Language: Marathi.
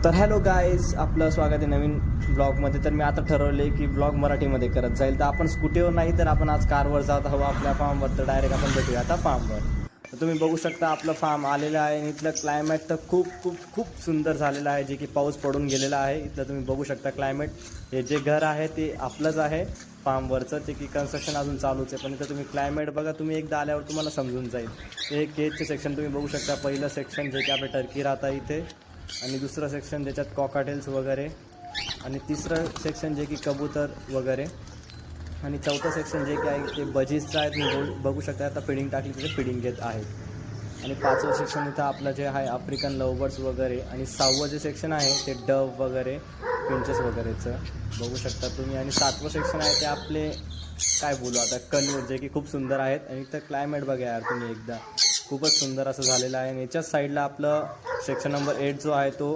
तर हॅलो गाईज, आपलं स्वागत आहे नवीन ब्लॉगमध्ये. तर मी आता ठरवले की ब्लॉग मराठीमध्ये करत जाईल. तर आपण स्कूटीवर नाही तर आपण आज कारवर जात आहोत आपल्या फार्मवर. तर डायरेक्ट आपण भेटूया आता फार्मवर. तर तुम्ही बघू शकता आपलं फार्म आलेलं आहे आणि इथलं क्लायमेट तर खूप खूप खूप सुंदर झालेलं आहे, जे की पाऊस पडून गेलेला आहे. इथलं तुम्ही बघू शकता क्लायमेट. हे जे घर आहे ते आपलंच आहे फार्मवरचं, जे की कन्स्ट्रक्शन अजून चालूच आहे. पण इथं तुम्ही क्लायमेट बघा, तुम्ही एकदा आल्यावर तुम्हाला समजून जाईल. हे केजचे सेक्शन तुम्ही बघू शकता. पहिलं सेक्शन जे की आपलं टर्की राहतं इथे, आणि दुसरं सेक्शन ज्याच्यात कॉकाटेल्स वगैरे, आणि तिसरं सेक्शन जे की कबूतर वगैरे, आणि चौथं सेक्शन जे की आहे ते बजीसचं आहे. तुम्ही बघू शकता आता फिडिंग टाकली तिथे फिडिंग घेत आहे. आणि पाचवं सेक्शन इथं आपलं जे आहे आफ्रिकन लवबर्ड्स वगैरे, आणि सहावं जे सेक्शन आहे ते डव वगैरे, पिंचेस वगैरेचं बघू शकता तुम्ही. आणि सातवं सेक्शन आहे ते आपले काय बोलू आता, कनूर, जे की खूप सुंदर आहेत. आणि इथं क्लायमेट बघा यार तुम्ही एकदा, खूपच सुंदर असं झालेलं आहे. आणि याच्याच साईडला आपलं सेक्शन नंबर 8 जो आहे तो